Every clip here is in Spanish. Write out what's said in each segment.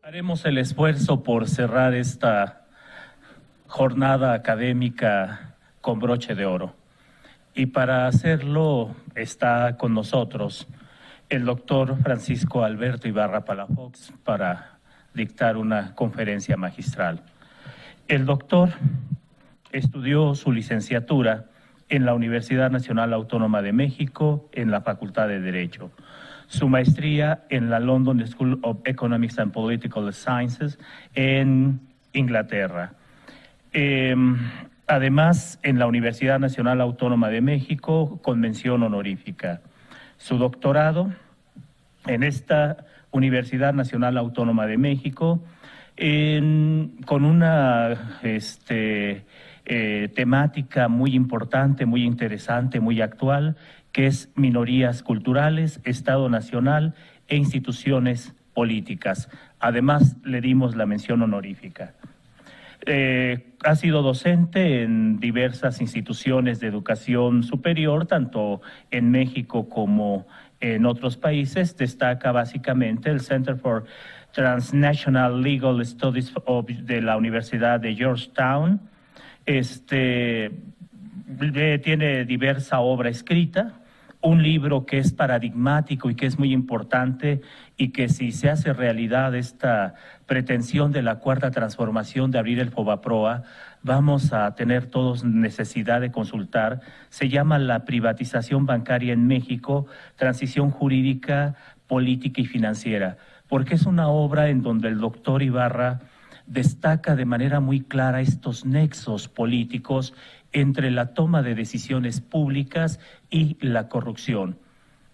Haremos el esfuerzo por cerrar esta jornada académica con broche de oro. Y para hacerlo está con nosotros el doctor Francisco Alberto Ibarra Palafox para dictar una conferencia magistral. El doctor estudió su licenciatura en la Universidad Nacional Autónoma de México en la Facultad de Derecho, su maestría en la London School of Economics and Political Sciences en Inglaterra. Además, en la Universidad Nacional Autónoma de México, con mención honorífica. Su doctorado en esta Universidad Nacional Autónoma de México, con una temática muy importante, muy interesante, muy actual, que es minorías culturales, Estado Nacional e instituciones políticas. Además, le dimos la mención honorífica. Ha sido docente en diversas instituciones de educación superior, tanto en México como en otros países. Destaca básicamente el Center for Transnational Legal Studies de la Universidad de Georgetown. Tiene diversa obra escrita, un libro que es paradigmático y que es muy importante, y que si se hace realidad esta pretensión de la Cuarta Transformación de abrir el FOBAPROA, vamos a tener todos necesidad de consultar. Se llama La privatización bancaria en México, transición jurídica, política y financiera, porque es una obra en donde el doctor Ibarra destaca de manera muy clara estos nexos políticos entre la toma de decisiones públicas y la corrupción.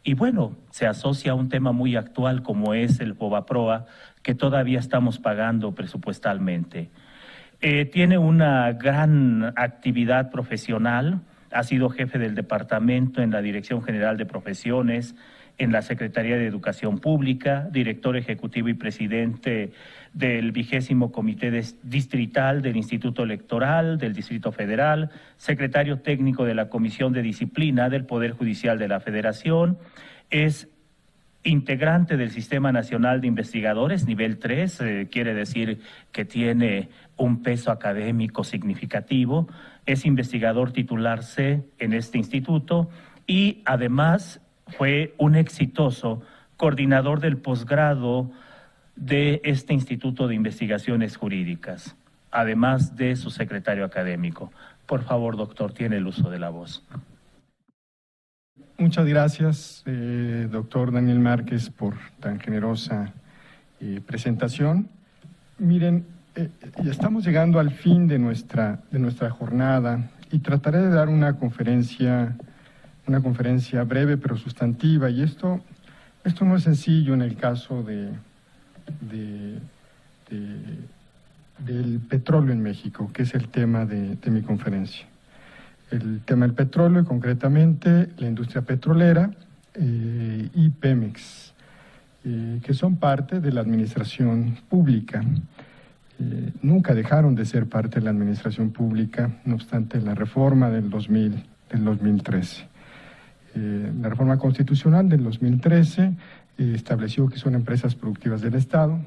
Y bueno, se asocia a un tema muy actual como es el FOBAPROA, que todavía estamos pagando presupuestalmente. Tiene una gran actividad profesional, ha sido jefe del departamento en la Dirección General de Profesiones, en la Secretaría de Educación Pública, director ejecutivo y presidente del 20º Comité Distrital del Instituto Electoral del Distrito Federal, secretario técnico de la Comisión de Disciplina del Poder Judicial de la Federación, es integrante del Sistema Nacional de Investigadores, nivel 3, quiere decir que tiene un peso académico significativo, es investigador titular C en este instituto y además fue un exitoso coordinador del posgrado de este Instituto de Investigaciones Jurídicas, además de su secretario académico. Por favor, doctor, tiene el uso de la voz. Muchas gracias, doctor Daniel Márquez, por tan generosa presentación. Miren, ya estamos llegando al fin de nuestra jornada y trataré de dar una conferencia breve pero sustantiva, y esto no es sencillo en el caso del petróleo en México, que es el tema de mi conferencia. El tema del petróleo y concretamente la industria petrolera y Pemex, que son parte de la administración pública. Nunca dejaron de ser parte de la administración pública, no obstante la reforma del 2013. La reforma constitucional del 2013 estableció que son empresas productivas del Estado.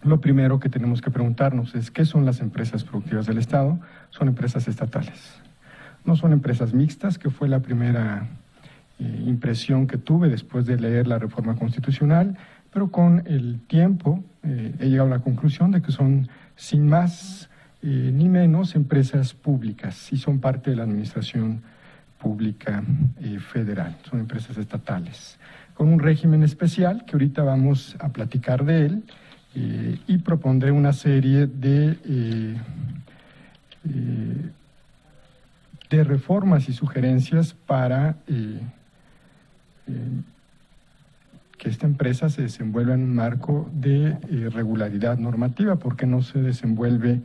Lo primero que tenemos que preguntarnos es ¿qué son las empresas productivas del Estado? Son empresas estatales. No son empresas mixtas, que fue la primera impresión que tuve después de leer la reforma constitucional, pero con el tiempo he llegado a la conclusión de que son, sin más ni menos, empresas públicas y son parte de la administración pública federal, son empresas estatales, con un régimen especial que ahorita vamos a platicar de él y propondré una serie de reformas y sugerencias para que esta empresa se desenvuelva en un marco de regularidad normativa, porque no se desenvuelve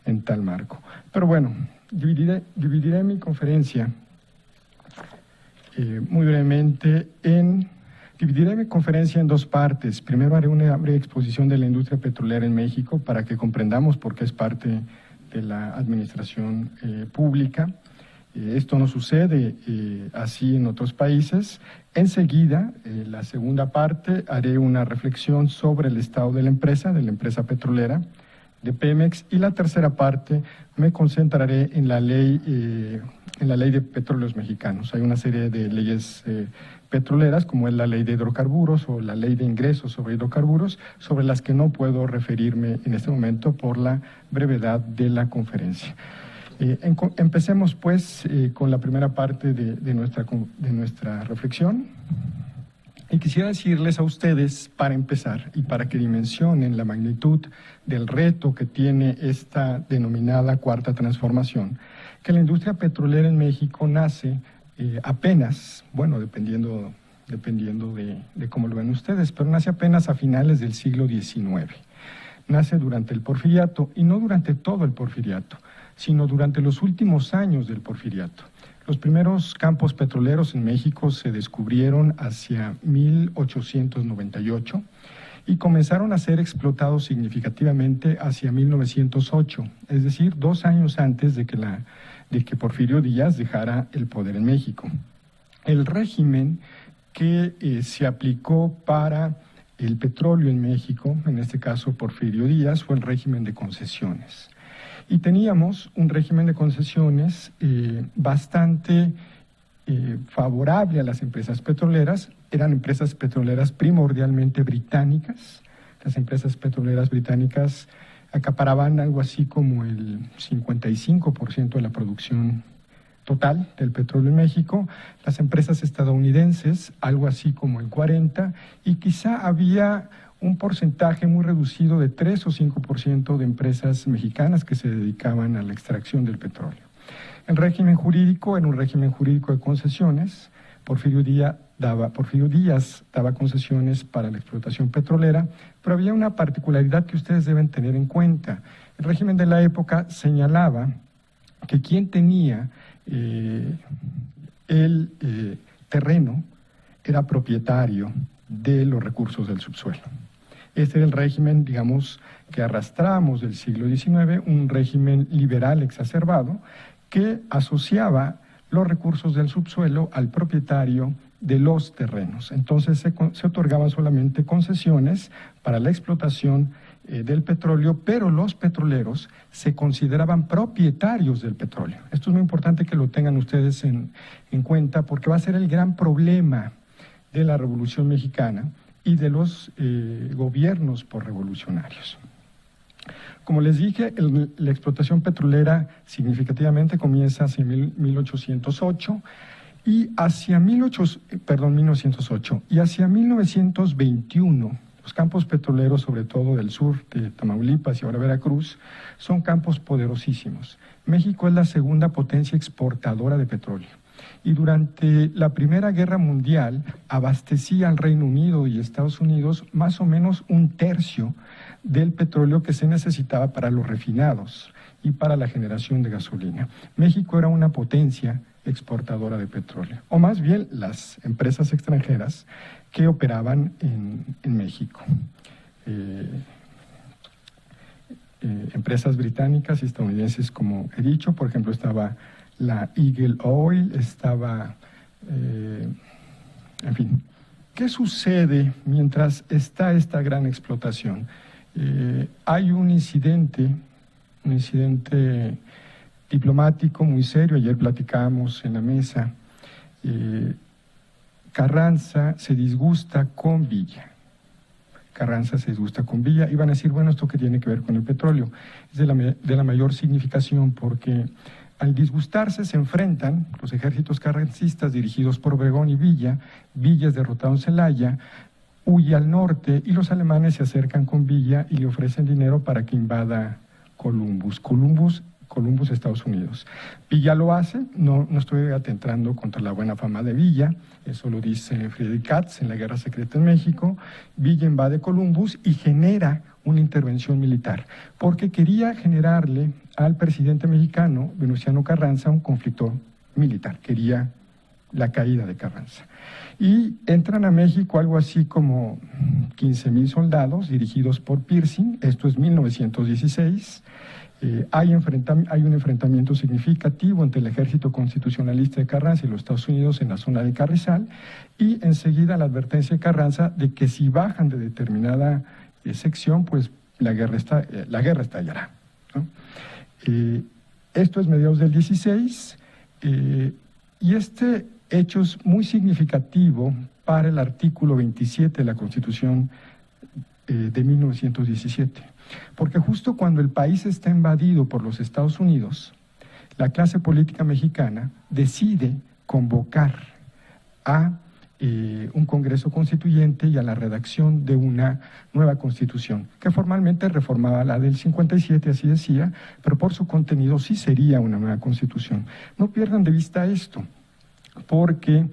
en tal marco. Pero bueno, dividiré mi conferencia muy brevemente en Dividiré mi conferencia en dos partes. Primero haré una breve exposición de la industria petrolera en México para que comprendamos por qué es parte de la administración pública. Esto no sucede así en otros países. Enseguida, la segunda parte, haré una reflexión sobre el estado de la empresa petrolera, de Pemex, y la tercera parte me concentraré en la ley de petróleos mexicanos. Hay una serie de leyes petroleras, como es la ley de hidrocarburos o la ley de ingresos sobre hidrocarburos, sobre las que no puedo referirme en este momento por la brevedad de la conferencia. Empecemos pues con la primera parte de nuestra reflexión. Y quisiera decirles a ustedes, para empezar, y para que dimensionen la magnitud del reto que tiene esta denominada cuarta transformación, que la industria petrolera en México nace apenas, bueno, dependiendo de cómo lo ven ustedes, pero nace apenas a finales del siglo XIX. Nace durante el Porfiriato, y no durante todo el Porfiriato, sino durante los últimos años del Porfiriato. Los primeros campos petroleros en México se descubrieron hacia 1898 y comenzaron a ser explotados significativamente hacia 1908, es decir, 2 años antes de que Porfirio Díaz dejara el poder en México. El régimen que se aplicó para el petróleo en México, en este caso Porfirio Díaz, fue el régimen de concesiones. Y teníamos un régimen de concesiones bastante favorable a las empresas petroleras. Eran empresas petroleras primordialmente británicas. Las empresas petroleras británicas acaparaban algo así como el 55% de la producción total del petróleo en México. Las empresas estadounidenses, algo así como el 40%, y quizá había un porcentaje muy reducido de 3 o 5% de empresas mexicanas que se dedicaban a la extracción del petróleo. El régimen jurídico era un régimen jurídico de concesiones. Porfirio Díaz daba concesiones para la explotación petrolera, pero había una particularidad que ustedes deben tener en cuenta. El régimen de la época señalaba que quien tenía el terreno era propietario de los recursos del subsuelo. Este era el régimen, digamos, que arrastramos del siglo XIX, un régimen liberal exacerbado que asociaba los recursos del subsuelo al propietario de los terrenos. Entonces se otorgaban solamente concesiones para la explotación del petróleo, pero los petroleros se consideraban propietarios del petróleo. Esto es muy importante que lo tengan ustedes en cuenta, porque va a ser el gran problema de la Revolución Mexicana y de los gobiernos posrevolucionarios. Como les dije, la explotación petrolera significativamente comienza hacia 1808 y hacia 1908 y hacia 1921 los campos petroleros, sobre todo del sur de Tamaulipas y ahora Veracruz, son campos poderosísimos. México es la segunda potencia exportadora de petróleo. Y durante la Primera Guerra Mundial abastecía al Reino Unido y Estados Unidos más o menos 1/3 del petróleo que se necesitaba para los refinados y para la generación de gasolina. México era una potencia exportadora de petróleo, o más bien las empresas extranjeras que operaban en México. Empresas británicas y estadounidenses, como he dicho, por ejemplo, estaba la Eagle Oil, estaba, en fin. ¿Qué sucede mientras está esta gran explotación? Hay un incidente diplomático muy serio. Ayer platicábamos en la mesa. Carranza se disgusta con Villa. Y van a decir, bueno, ¿esto qué tiene que ver con el petróleo? Es de la mayor significación, porque al disgustarse se enfrentan los ejércitos carrancistas dirigidos por Obregón y Villa. Villa es derrotado en Celaya, huye al norte y los alemanes se acercan con Villa y le ofrecen dinero para que invada Columbus, Estados Unidos. Villa lo hace, no estoy atentando contra la buena fama de Villa, eso lo dice Friedrich Katz en la Guerra Secreta en México. Villa invade Columbus y genera una intervención militar, porque quería generarle al presidente mexicano, Venustiano Carranza, un conflicto militar, quería la caída de Carranza. Y entran a México algo así como 15,000 soldados dirigidos por Pershing, esto es 1916. Hay un enfrentamiento significativo entre el ejército constitucionalista de Carranza y los Estados Unidos en la zona de Carrizal, y enseguida la advertencia de Carranza de que si bajan de determinada sección, pues la guerra estallará, ¿no? Esto es mediados del 16, y este hecho es muy significativo para el artículo 27 de la Constitución de 1917, porque justo cuando el país está invadido por los Estados Unidos, la clase política mexicana decide convocar a un Congreso Constituyente y a la redacción de una nueva Constitución, que formalmente reformaba la del 57, así decía, pero por su contenido sí sería una nueva Constitución. No pierdan de vista esto, porque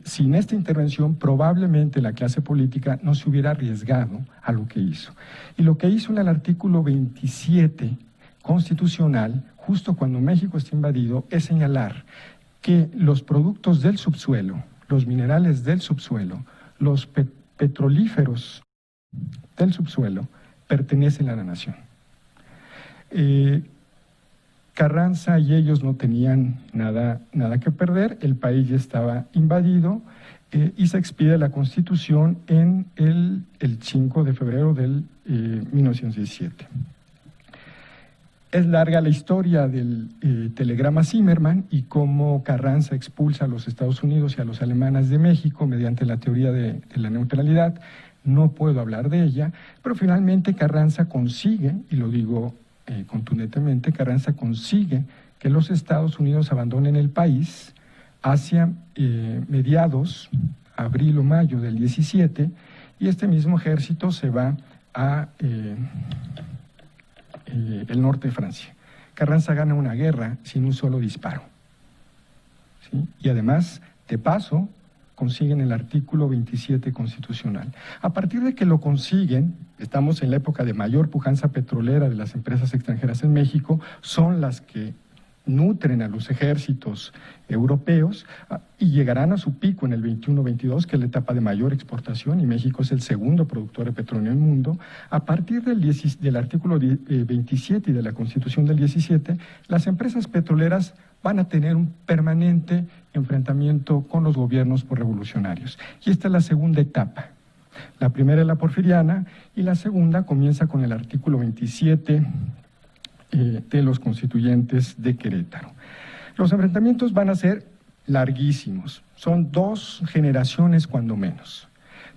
sin esta intervención probablemente la clase política no se hubiera arriesgado a lo que hizo. Y lo que hizo en el artículo 27 constitucional, justo cuando México está invadido, es señalar que los productos del subsuelo, los minerales del subsuelo, los petrolíferos del subsuelo, pertenecen a la nación. Carranza y ellos no tenían nada que perder, el país ya estaba invadido, y se expide la Constitución en el 5 de febrero del 1917. Es larga la historia del telegrama Zimmermann y cómo Carranza expulsa a los Estados Unidos y a los alemanes de México mediante la teoría de la neutralidad. No puedo hablar de ella, pero finalmente Carranza consigue, y lo digo contundentemente, Carranza consigue que los Estados Unidos abandonen el país hacia mediados, abril o mayo del 17, y este mismo ejército se va a el norte de Francia. Carranza gana una guerra sin un solo disparo, ¿sí? Y además, de paso, consiguen el artículo 27 constitucional. A partir de que lo consiguen, estamos en la época de mayor pujanza petrolera de las empresas extranjeras en México, son las que nutren a los ejércitos europeos, y llegarán a su pico en el 21-22, que es la etapa de mayor exportación, y México es el segundo productor de petróleo en el mundo. A partir del artículo 27 y de la Constitución del 17, las empresas petroleras van a tener un permanente enfrentamiento con los gobiernos revolucionarios. Y esta es la segunda etapa. La primera es la porfiriana, y la segunda comienza con el artículo 27 de los constituyentes de Querétaro. Los enfrentamientos van a ser larguísimos, son 2 generaciones cuando menos.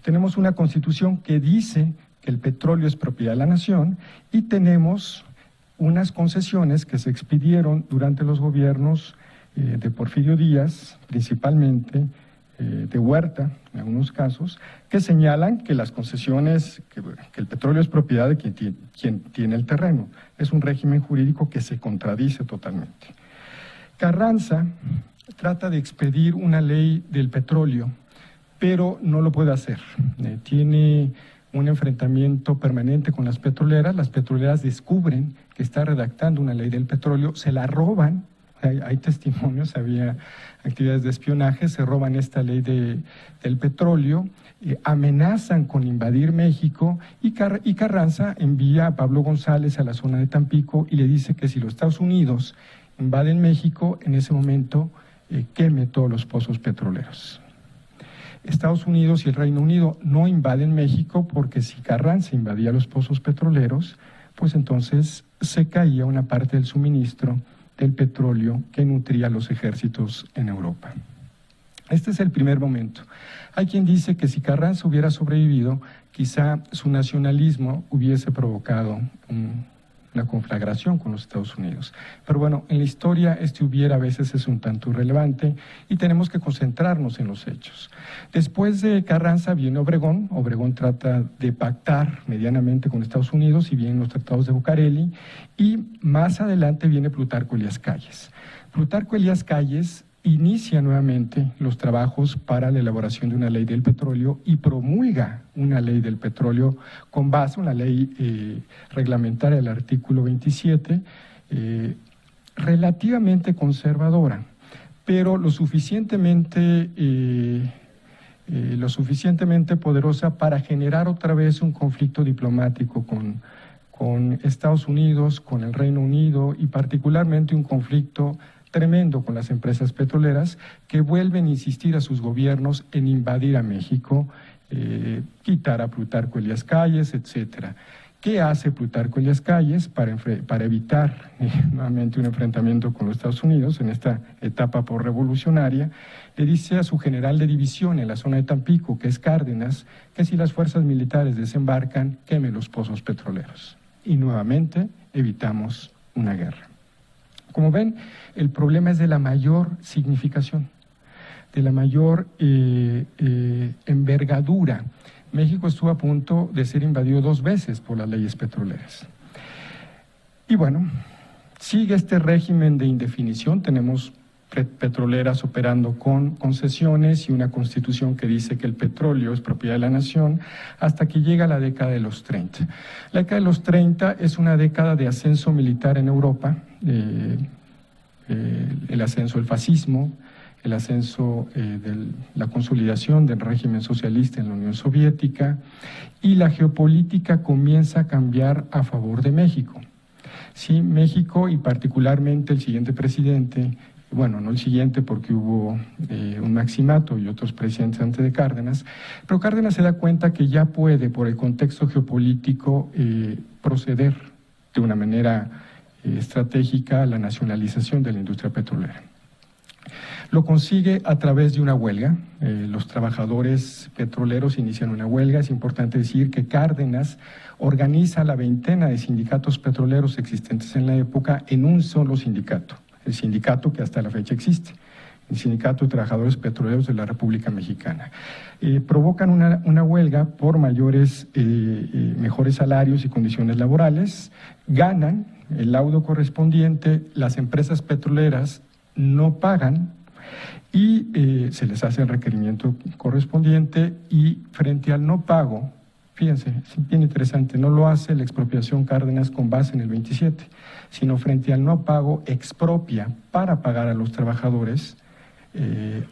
Tenemos una constitución que dice que el petróleo es propiedad de la nación, y tenemos unas concesiones que se expidieron durante los gobiernos de Porfirio Díaz, principalmente de Huerta, en algunos casos, que señalan que las concesiones, que el petróleo es propiedad de quien tiene el terreno. Es un régimen jurídico que se contradice totalmente. Carranza trata de expedir una ley del petróleo, pero no lo puede hacer. Tiene un enfrentamiento permanente con las petroleras descubren que está redactando una ley del petróleo, se la roban. Hay testimonios, había actividades de espionaje, se roban esta ley del petróleo, amenazan con invadir México, y Carranza envía a Pablo González a la zona de Tampico y le dice que si los Estados Unidos invaden México, en ese momento queme todos los pozos petroleros. Estados Unidos y el Reino Unido no invaden México, porque si Carranza invadía los pozos petroleros, pues entonces se caía una parte del suministro del petróleo que nutría a los ejércitos en Europa. Este es el primer momento. Hay quien dice que si Carranza hubiera sobrevivido, quizá su nacionalismo hubiese provocado una conflagración con los Estados Unidos. Pero bueno, en la historia hubiera a veces es un tanto irrelevante, y tenemos que concentrarnos en los hechos. Después de Carranza viene Obregón. Obregón trata de pactar medianamente con Estados Unidos, y vienen los tratados de Bucareli, y más adelante viene Plutarco Elías Calles. Plutarco Elías Calles inicia nuevamente los trabajos para la elaboración de una ley del petróleo y promulga una ley del petróleo con base en una ley reglamentaria del artículo 27, relativamente conservadora, pero lo suficientemente poderosa para generar otra vez un conflicto diplomático con Estados Unidos, con el Reino Unido y particularmente un conflicto tremendo con las empresas petroleras que vuelven a insistir a sus gobiernos en invadir a México, quitar a Plutarco Elías Calles, etcétera. ¿Qué hace Plutarco Elías Calles para evitar nuevamente un enfrentamiento con los Estados Unidos en esta etapa posrevolucionaria? Le dice a su general de división en la zona de Tampico, que es Cárdenas, que si las fuerzas militares desembarcan, queme los pozos petroleros. Y nuevamente evitamos una guerra. Como ven, el problema es de la mayor significación, de la mayor envergadura. México estuvo a punto de ser invadido 2 veces por las leyes petroleras. Y bueno, sigue este régimen de indefinición. Tenemos petroleras operando con concesiones y una constitución que dice que el petróleo es propiedad de la nación, hasta que llega la década de los 30. La década de los 30 es una década de ascenso militar en Europa, el ascenso del fascismo, el ascenso de la consolidación del régimen socialista en la Unión Soviética, y la geopolítica comienza a cambiar a favor de México. Sí, México y particularmente el siguiente presidente, bueno, no el siguiente porque hubo un Maximato y otros presidentes antes de Cárdenas, pero Cárdenas se da cuenta que ya puede, por el contexto geopolítico, proceder de una manera estratégica a la nacionalización de la industria petrolera. Lo consigue a través de una huelga. Los trabajadores petroleros inician una huelga. Es importante decir que Cárdenas organiza la veintena de sindicatos petroleros existentes en la época en un solo sindicato, el sindicato que hasta la fecha existe, el Sindicato de Trabajadores Petroleros de la República Mexicana. Provocan una huelga por mejores salarios y condiciones laborales, ganan el laudo correspondiente, las empresas petroleras no pagan y se les hace el requerimiento correspondiente, y frente al no pago, fíjense, es bien interesante, no lo hace la expropiación Cárdenas con base en el 27, sino frente al no pago expropia para pagar a los trabajadores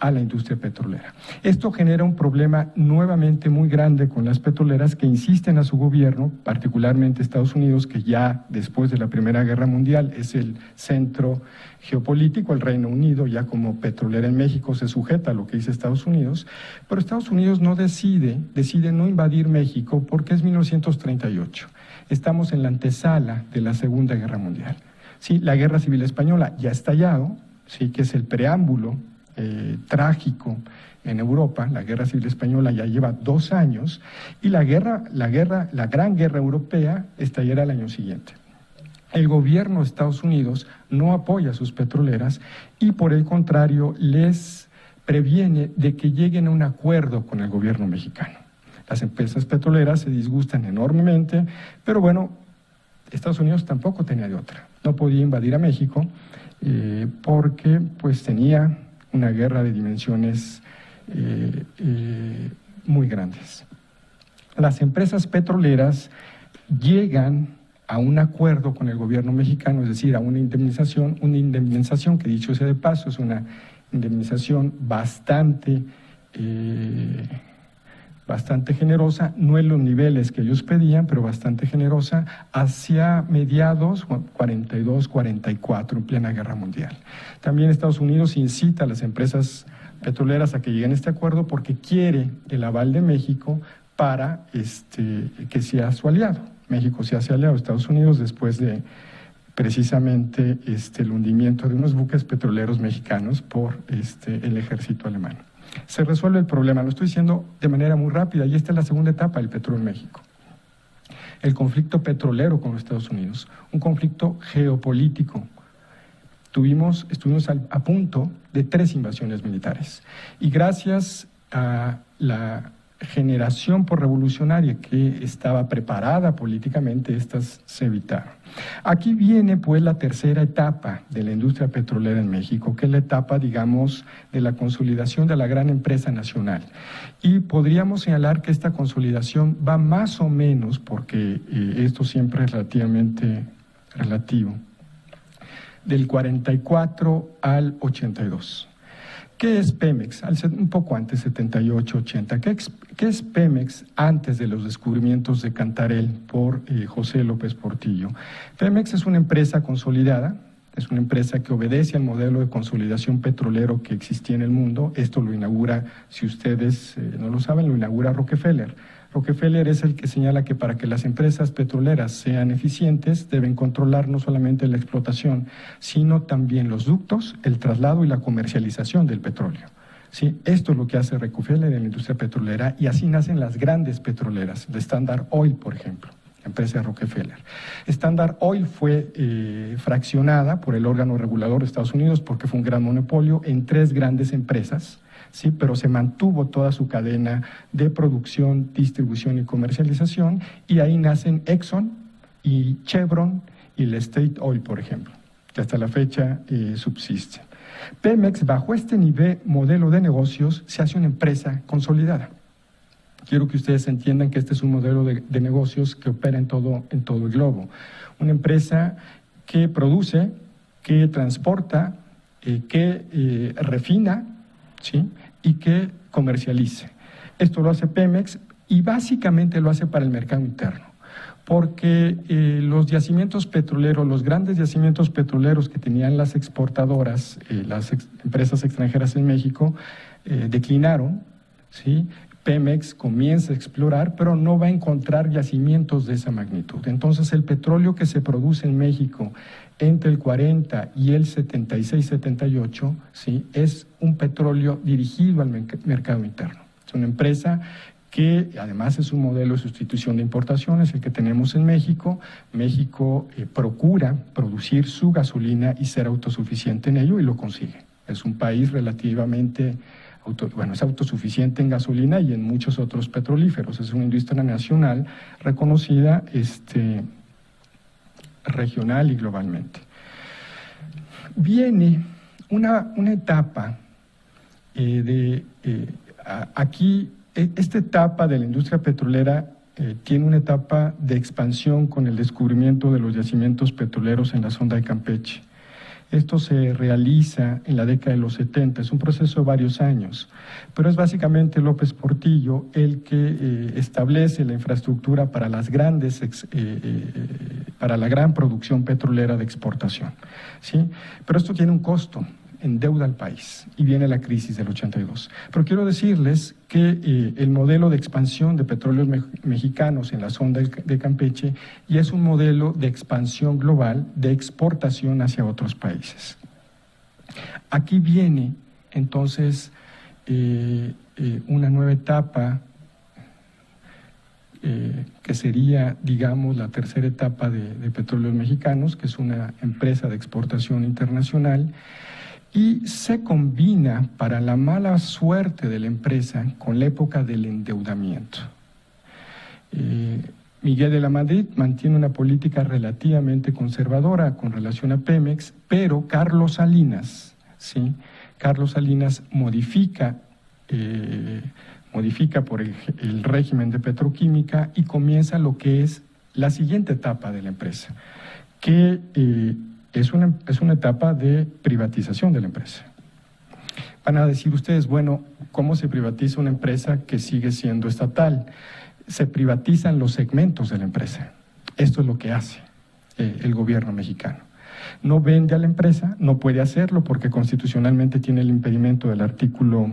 a la industria petrolera. Esto genera un problema nuevamente muy grande con las petroleras, que insisten a su gobierno, particularmente Estados Unidos, que ya después de la Primera Guerra Mundial es el centro geopolítico. El Reino Unido, ya como petrolera en México, se sujeta a lo que dice Estados Unidos, pero Estados Unidos no decide no invadir México porque es 1938. Estamos en la antesala de la Segunda Guerra Mundial. Sí, la Guerra Civil Española ya ha estallado, sí, que es el preámbulo trágico en Europa. La Guerra Civil Española ya lleva 2 años, y la Gran Guerra Europea estallará el año siguiente. El gobierno de Estados Unidos no apoya a sus petroleras y, por el contrario, les previene de que lleguen a un acuerdo con el gobierno mexicano. Las empresas petroleras se disgustan enormemente, pero bueno, Estados Unidos tampoco tenía de otra. No podía invadir a México porque pues tenía una guerra de dimensiones muy grandes. Las empresas petroleras llegan a un acuerdo con el gobierno mexicano, es decir, a una indemnización que, dicho sea de paso, es una indemnización bastante generosa, no en los niveles que ellos pedían, pero bastante generosa, hacia mediados 42, 44, en plena Guerra Mundial. También Estados Unidos incita a las empresas petroleras a que lleguen a este acuerdo porque quiere el aval de México para que sea su aliado. México se hace aliado de Estados Unidos después de precisamente el hundimiento de unos buques petroleros mexicanos por el ejército alemán. Se resuelve el problema, lo estoy diciendo de manera muy rápida, y esta es la segunda etapa del petróleo en México. El conflicto petrolero con los Estados Unidos, un conflicto geopolítico. Estuvimos a punto de 3 invasiones militares, y gracias a la generación posrevolucionaria que estaba preparada políticamente, estas se evitaron. Aquí viene pues la tercera etapa de la industria petrolera en México, que es la etapa, digamos, de la consolidación de la gran empresa nacional. Y podríamos señalar que esta consolidación va más o menos, porque esto siempre es relativamente relativo, del 44 al 82. ¿Qué es Pemex? Un poco antes, 78, 80. ¿Qué es Pemex antes de los descubrimientos de Cantarell por José López Portillo? Pemex es una empresa consolidada, es una empresa que obedece al modelo de consolidación petrolero que existía en el mundo. Esto lo inaugura, si ustedes no lo saben, lo inaugura Rockefeller. Rockefeller es el que señala que para que las empresas petroleras sean eficientes deben controlar no solamente la explotación, sino también los ductos, el traslado y la comercialización del petróleo. ¿Sí? Esto es lo que hace Rockefeller en la industria petrolera y así nacen las grandes petroleras, la Standard Oil, por ejemplo, la empresa de Rockefeller. Standard Oil fue fraccionada por el órgano regulador de Estados Unidos porque fue un gran monopolio en 3 grandes empresas. Sí, pero se mantuvo toda su cadena de producción, distribución y comercialización, y ahí nacen Exxon y Chevron y el State Oil, por ejemplo, que hasta la fecha subsisten. Pemex, bajo este modelo de negocios, se hace una empresa consolidada. Quiero que ustedes entiendan que este es un modelo de negocios que opera en todo el globo. Una empresa que produce, que transporta, que refina, ¿sí? Y que comercialice. Esto lo hace Pemex y básicamente lo hace para el mercado interno, porque los yacimientos petroleros, los grandes yacimientos petroleros que tenían las exportadoras, empresas extranjeras en México, declinaron, ¿sí? Pemex comienza a explorar, pero no va a encontrar yacimientos de esa magnitud. Entonces, el petróleo que se produce en México entre el 40 y el 76-78, ¿sí? Es un petróleo dirigido al mercado interno. Es una empresa que además es un modelo de sustitución de importaciones, el que tenemos en México. México procura producir su gasolina y ser autosuficiente en ello y lo consigue. Es un país relativamente es autosuficiente en gasolina y en muchos otros petrolíferos. Es una industria nacional reconocida regional y globalmente. Viene una etapa aquí, esta etapa de la industria petrolera tiene una etapa de expansión con el descubrimiento de los yacimientos petroleros en la sonda de Campeche. Esto se realiza en la década de los 70, es un proceso de varios años, pero es básicamente López Portillo el que establece la infraestructura para para la gran producción petrolera de exportación, ¿sí? Pero esto tiene un costo, endeuda al país y viene la crisis del 82. Pero quiero decirles que el modelo de expansión de petróleos mexicanos en la sonda de Campeche ya es un modelo de expansión global de exportación hacia otros países. Aquí viene entonces una nueva etapa que sería, digamos, la tercera etapa de Petróleos Mexicanos, que es una empresa de exportación internacional, y se combina para la mala suerte de la empresa con la época del endeudamiento. Miguel de la Madrid mantiene una política relativamente conservadora con relación a Pemex, pero Carlos Salinas, ¿sí? Carlos Salinas modifica por el régimen de petroquímica y comienza lo que es la siguiente etapa de la empresa, que es una etapa de privatización de la empresa. Van a decir ustedes, bueno, ¿cómo se privatiza una empresa que sigue siendo estatal? Se privatizan los segmentos de la empresa. Esto es lo que hace el gobierno mexicano. No vende a la empresa, no puede hacerlo porque constitucionalmente tiene el impedimento del artículo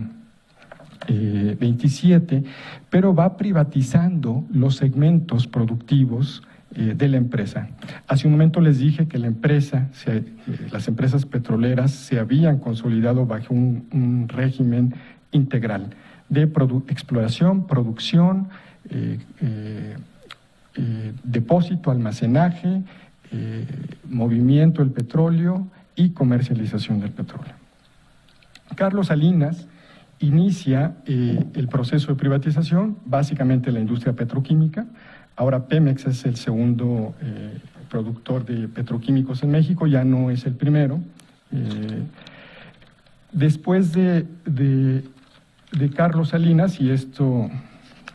27, pero va privatizando los segmentos productivos de la empresa. Hace un momento les dije que las empresas petroleras se habían consolidado bajo un régimen integral de exploración, producción, depósito, almacenaje, movimiento del petróleo y comercialización del petróleo. Carlos Salinas inicia el proceso de privatización, básicamente la industria petroquímica. Ahora Pemex es el segundo productor de petroquímicos en México, ya no es el primero. Después de Carlos Salinas, y esto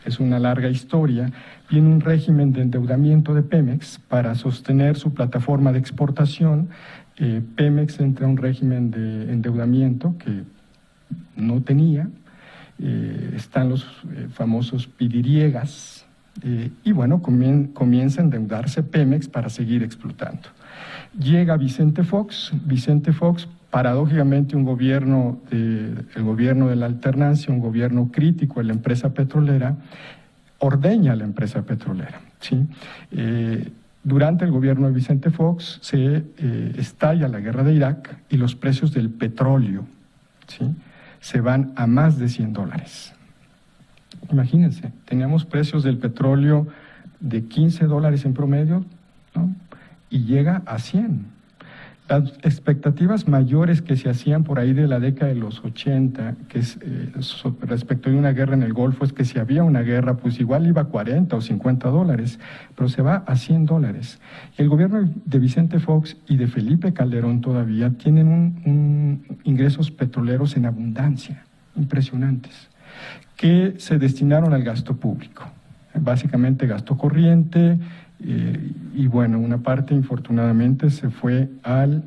es una larga historia, viene un régimen de endeudamiento de Pemex para sostener su plataforma de exportación. Pemex entra a un régimen de endeudamiento que no tenía. Están los famosos pidiriegas, y bueno, comienza a endeudarse Pemex para seguir explotando. Llega Vicente Fox, paradójicamente el gobierno de la alternancia, un gobierno crítico de la empresa petrolera, ordeña la empresa petrolera, ¿sí? Durante el gobierno de Vicente Fox se estalla la guerra de Irak y los precios del petróleo, ¿sí?, se van a más de $100. Imagínense, teníamos precios del petróleo de $15 en promedio, ¿no?, y llega a 100. Las expectativas mayores que se hacían por ahí de la década de los 80, que es respecto de una guerra en el Golfo, es que si había una guerra, pues igual iba a $40 o $50, pero se va a $100. Y el gobierno de Vicente Fox y de Felipe Calderón todavía tienen ingresos petroleros en abundancia, impresionantes, que se destinaron al gasto público, básicamente gasto corriente. Y bueno, una parte infortunadamente se fue al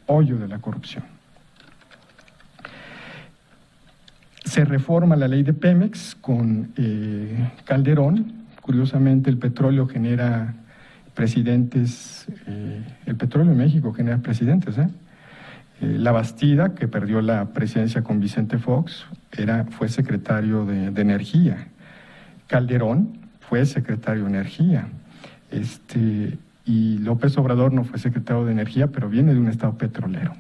hoyo de la corrupción. Se reforma la ley de Pemex con Calderón. Curiosamente, el petróleo genera presidentes, el petróleo en México genera presidentes, La Bastida, que perdió la presidencia con Vicente Fox, fue secretario de Energía. Calderón fue secretario de Energía. Y López Obrador no fue secretario de Energía, pero viene de un estado petrolero,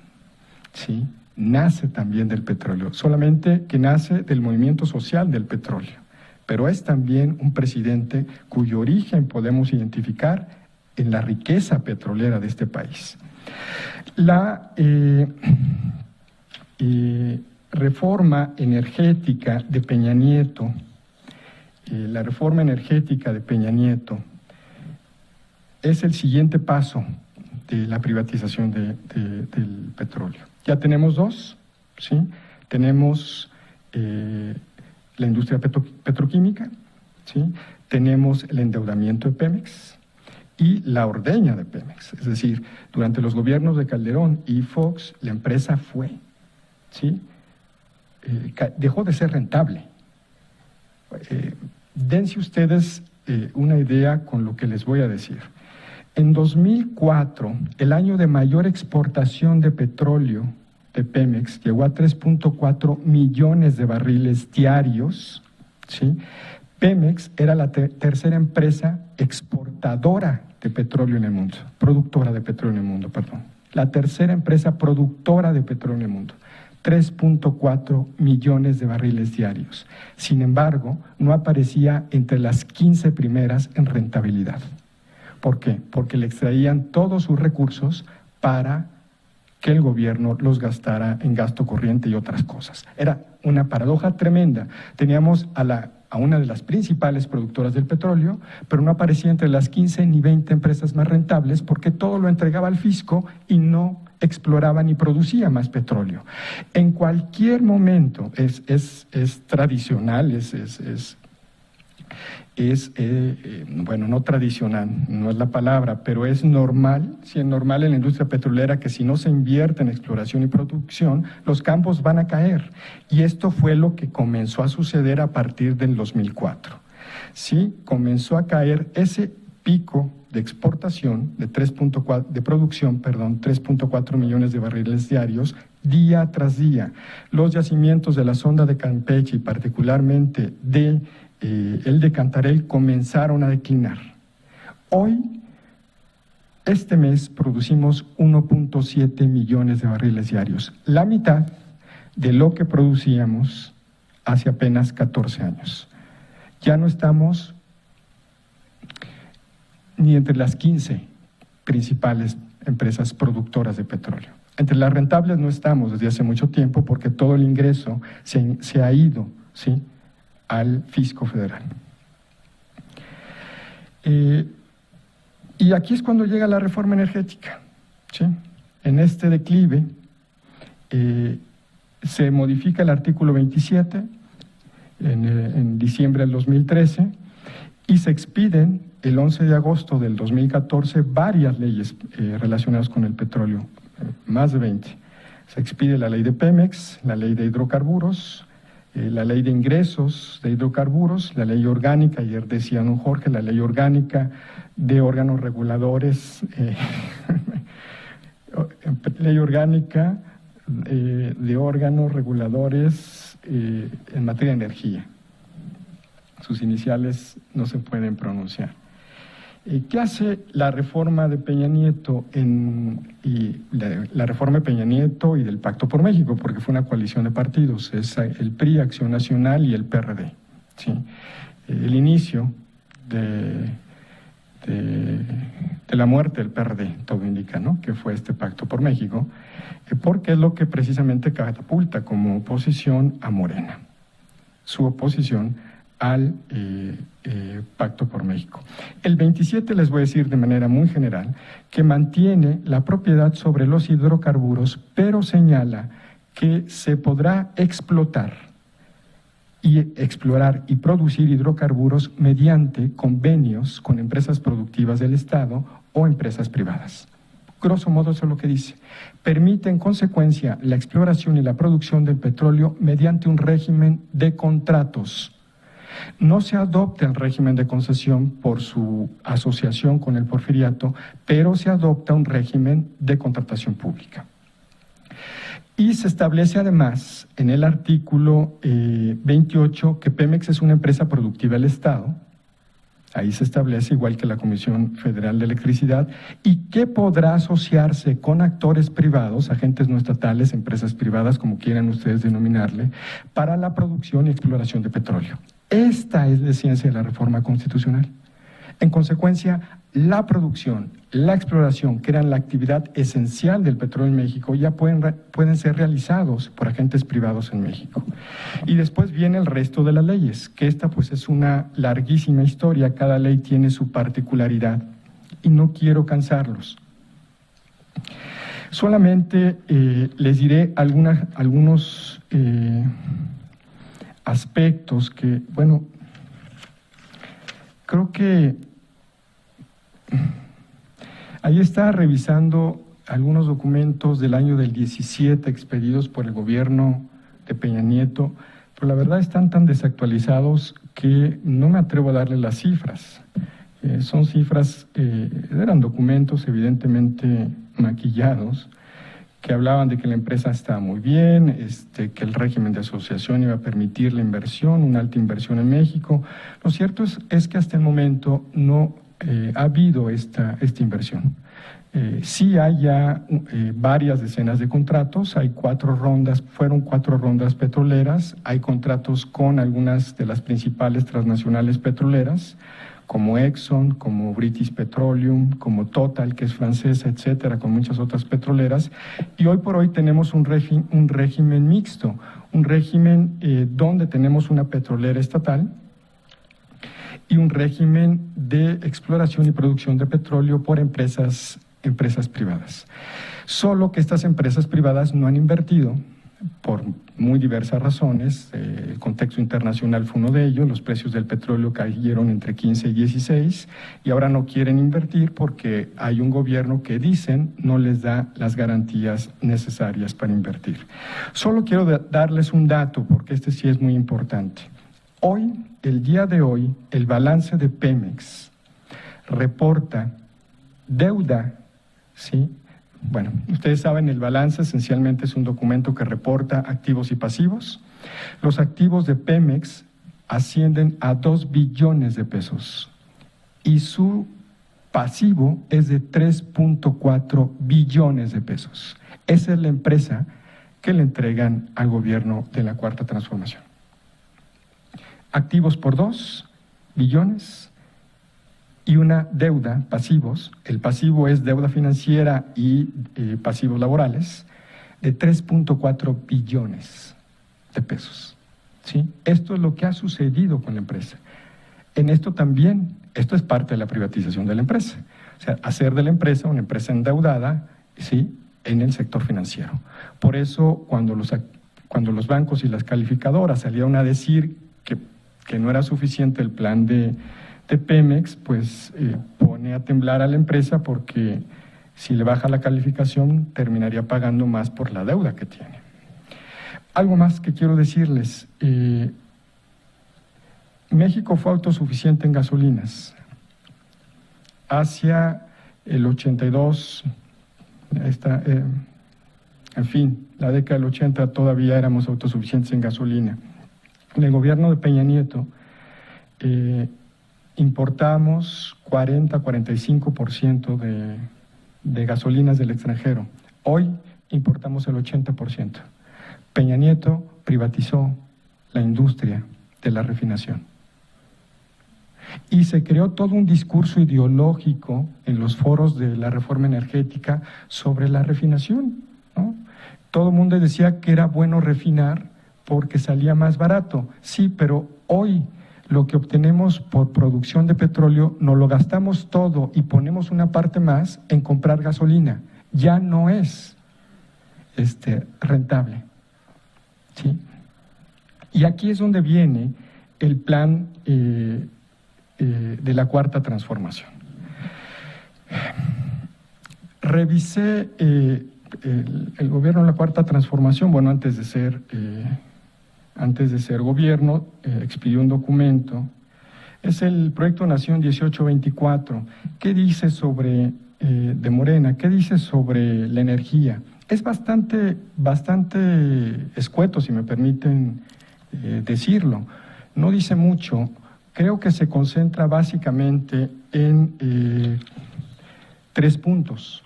¿sí? Nace también del petróleo, solamente que nace del movimiento social del petróleo, pero es también un presidente cuyo origen podemos identificar en la riqueza petrolera de este país. La reforma energética de Peña Nieto, es el siguiente paso de la privatización del petróleo. Ya tenemos dos, ¿sí? Tenemos la industria petroquímica, ¿sí? Tenemos el endeudamiento de Pemex y la ordeña de Pemex. Es decir, durante los gobiernos de Calderón y Fox, la empresa fue, ¿sí? Dejó de ser rentable. Dense ustedes una idea con lo que les voy a decir. En 2004, el año de mayor exportación de petróleo de Pemex llegó a 3.4 millones de barriles diarios, ¿sí? Pemex era la tercera empresa exportadora de petróleo en el mundo, productora de petróleo en el mundo, perdón. La tercera empresa productora de petróleo en el mundo. 3.4 millones de barriles diarios. Sin embargo, no aparecía entre las 15 primeras en rentabilidad. ¿Por qué? Porque le extraían todos sus recursos para que el gobierno los gastara en gasto corriente y otras cosas. Era una paradoja tremenda. Teníamos a una de las principales productoras del petróleo, pero no aparecía entre las 15 ni 20 empresas más rentables porque todo lo entregaba al fisco y no exploraba ni producía más petróleo. En cualquier momento es tradicional, bueno, no tradicional, no es la palabra, pero es normal, sí es normal en la industria petrolera que si no se invierte en exploración y producción, los campos van a caer. Y esto fue lo que comenzó a suceder a partir del 2004. Sí, comenzó a caer ese pico de exportación de producción, 3.4 millones de barriles diarios, día tras día. Los yacimientos de la sonda de Campeche y particularmente el de Cantarell comenzaron a declinar. Hoy, este mes, producimos 1.7 millones de barriles diarios, la mitad de lo que producíamos hace apenas 14 años. Ya no estamos ni entre las 15 principales empresas productoras de petróleo. Entre las rentables no estamos desde hace mucho tiempo porque todo el ingreso se ha ido, ¿sí?, al fisco federal. Y aquí es cuando llega la reforma energética, ¿sí? En este declive se modifica el artículo 27 en diciembre del 2013 y se expiden el 11 de agosto del 2014 varias leyes relacionadas con el petróleo, más de 20. Se expide la ley de Pemex, la ley de hidrocarburos, la ley de ingresos de hidrocarburos, la ley orgánica, ayer decía don Jorge, la ley orgánica de órganos reguladores, ley orgánica de órganos reguladores en materia de energía. Sus iniciales no se pueden pronunciar. ¿Qué hace la reforma de Peña Nieto la reforma de Peña Nieto y del Pacto por México? Porque fue una coalición de partidos, es el PRI, Acción Nacional y el PRD. ¿Sí? El inicio de la muerte del PRD, todo indica, ¿no?, que fue este Pacto por México, porque es lo que precisamente catapulta como oposición a Morena, su oposición al Pacto por México. El 27 les voy a decir de manera muy general que mantiene la propiedad sobre los hidrocarburos, pero señala que se podrá explorar y producir hidrocarburos mediante convenios con empresas productivas del Estado o empresas privadas. Grosso modo eso es lo que dice. Permite en consecuencia la exploración y la producción del petróleo mediante un régimen de contratos. No se adopta el régimen de concesión por su asociación con el Porfiriato, pero se adopta un régimen de contratación pública. Y se establece además en el artículo 28 que Pemex es una empresa productiva del Estado. Ahí se establece, igual que la Comisión Federal de Electricidad, y que podrá asociarse con actores privados, agentes no estatales, empresas privadas, como quieran ustedes denominarle, para la producción y exploración de petróleo. Esta es la esencia de la reforma constitucional. En consecuencia, la producción, la exploración, que eran la actividad esencial del petróleo en México, ya pueden ser realizados por agentes privados en México. Y después viene el resto de las leyes, que esta pues es una larguísima historia, cada ley tiene su particularidad y no quiero cansarlos. Solamente les diré algunos aspectos que, bueno, creo que ahí está revisando algunos documentos del año del 17 expedidos por el gobierno de Peña Nieto, pero la verdad están tan desactualizados que no me atrevo a darle las cifras. Son cifras, eran documentos evidentemente maquillados, que hablaban de que la empresa estaba muy bien, que el régimen de asociación iba a permitir la inversión, una alta inversión en México. Lo cierto es que hasta el momento no ha habido esta inversión. Sí hay ya varias decenas de contratos, hay fueron cuatro rondas petroleras, hay contratos con algunas de las principales transnacionales petroleras, como Exxon, como British Petroleum, como Total, que es francesa, etcétera, con muchas otras petroleras. Y hoy por hoy tenemos un régimen mixto, un régimen donde tenemos una petrolera estatal y un régimen de exploración y producción de petróleo por empresas privadas. Solo que estas empresas privadas no han invertido por muy diversas razones. El contexto internacional fue uno de ellos, los precios del petróleo cayeron entre 15 y 16 y ahora no quieren invertir porque hay un gobierno que dicen no les da las garantías necesarias para invertir. Solo quiero darles un dato porque este sí es muy importante. Hoy, el día de hoy, el balance de Pemex reporta deuda, ¿sí? Bueno, ustedes saben, el balance esencialmente es un documento que reporta activos y pasivos. Los activos de Pemex ascienden a 2 billones de pesos y su pasivo es de 3.4 billones de pesos. Esa es la empresa que le entregan al gobierno de la Cuarta Transformación. Activos por 2 billones y una deuda, pasivos, el pasivo es deuda financiera y pasivos laborales, de 3.4 billones de pesos. ¿Sí? Esto es lo que ha sucedido con la empresa. En esto también, esto es parte de la privatización de la empresa. O sea, hacer de la empresa una empresa endeudada, ¿sí?, en el sector financiero. Por eso, cuando los bancos y las calificadoras salieron a decir que no era suficiente el plan de Pemex, pues pone a temblar a la empresa porque Si le baja la calificación, terminaría pagando más por la deuda que tiene. Algo más que quiero decirles. México fue autosuficiente en gasolinas. Hacia el 82, en fin, la década del 80 todavía éramos autosuficientes en gasolina. En el gobierno de Peña Nieto importamos 40-45% de gasolinas del extranjero. Hoy importamos el 80%. Peña Nieto privatizó la industria de la refinación. Y se creó todo un discurso ideológico en los foros de la reforma energética sobre la refinación, ¿no? Todo el mundo decía que era bueno refinar porque salía más barato. Sí, pero hoy lo que obtenemos por producción de petróleo nos lo gastamos todo y ponemos una parte más en comprar gasolina. Ya no es rentable, ¿sí? Y aquí es donde viene el plan de la Cuarta Transformación. Revisé el gobierno de la Cuarta Transformación, bueno, antes de ser gobierno, expidió un documento. Es el Proyecto Nación 1824. ¿Qué dice sobre, de Morena, qué dice sobre la energía? Es bastante escueto, si me permiten decirlo. No dice mucho. Creo que se concentra básicamente en 3 puntos.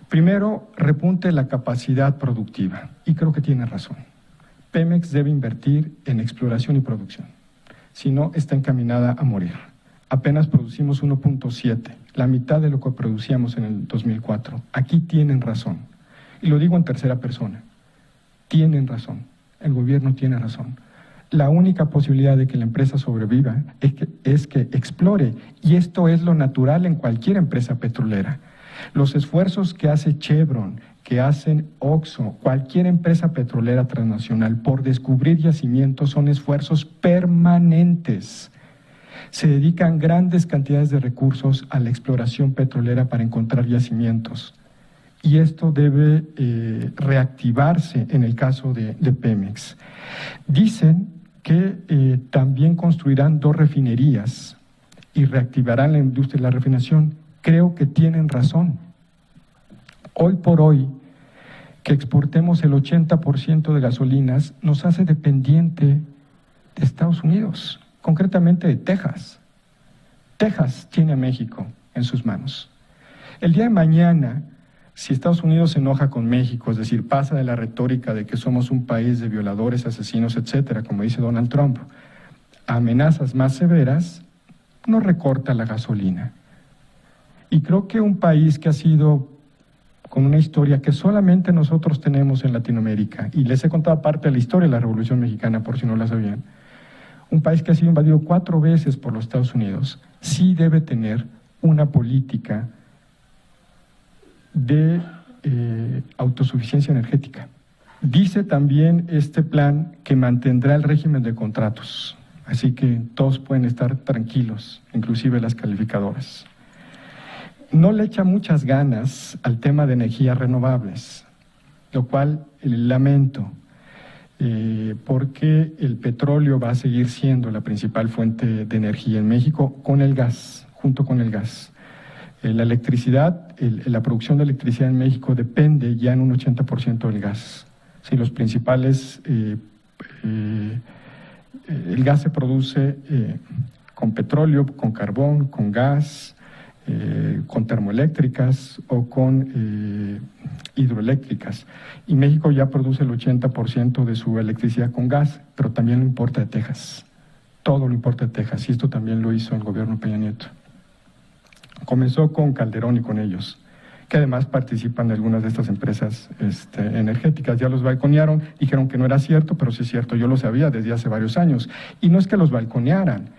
Primero, repunte la capacidad productiva, y creo que tiene razón. Pemex debe invertir en exploración y producción, si no está encaminada a morir. Apenas producimos 1.7, la mitad de lo que producíamos en el 2004. Aquí tienen razón, y lo digo en tercera persona. Tienen razón, el gobierno tiene razón. La única posibilidad de que la empresa sobreviva es que explore, y esto es lo natural en cualquier empresa petrolera. Los esfuerzos que hace Chevron, que hacen Oxxo, cualquier empresa petrolera transnacional por descubrir yacimientos son esfuerzos permanentes. Se dedican grandes cantidades de recursos a la exploración petrolera para encontrar yacimientos. Y esto debe reactivarse en el caso de Pemex. Dicen que también construirán 2 refinerías y reactivarán la industria de la refinación. Creo que tienen razón. Hoy por hoy, que exportemos el 80% de gasolinas nos hace dependiente de Estados Unidos, concretamente de Texas. Texas tiene a México en sus manos. El día de mañana, si Estados Unidos se enoja con México, es decir, pasa de la retórica de que somos un país de violadores, asesinos, etcétera, como dice Donald Trump, a amenazas más severas, nos recorta la gasolina. Y creo que un país que ha sido con una historia que solamente nosotros tenemos en Latinoamérica, y les he contado parte de la historia de la Revolución Mexicana, por si no la sabían, un país que ha sido invadido 4 veces por los Estados Unidos, sí debe tener una política de autosuficiencia energética. Dice también este plan que mantendrá el régimen de contratos, así que todos pueden estar tranquilos, inclusive las calificadoras. No le echa muchas ganas al tema de energías renovables, lo cual lamento, porque el petróleo va a seguir siendo la principal fuente de energía en México con el gas, junto con el gas. La electricidad, la producción de electricidad en México depende ya en un 80% del gas. Sí, los principales, el gas se produce con petróleo, con carbón, con gas, con termoeléctricas o con hidroeléctricas. Y México ya produce el 80% de su electricidad con gas, pero también lo importa de Texas. Todo lo importa de Texas, y esto también lo hizo el gobierno Peña Nieto. Comenzó con Calderón y con ellos, que además participan de algunas de estas empresas energéticas. Ya los balconearon, dijeron que no era cierto, pero sí es cierto, yo lo sabía desde hace varios años. Y no es que los balconearan,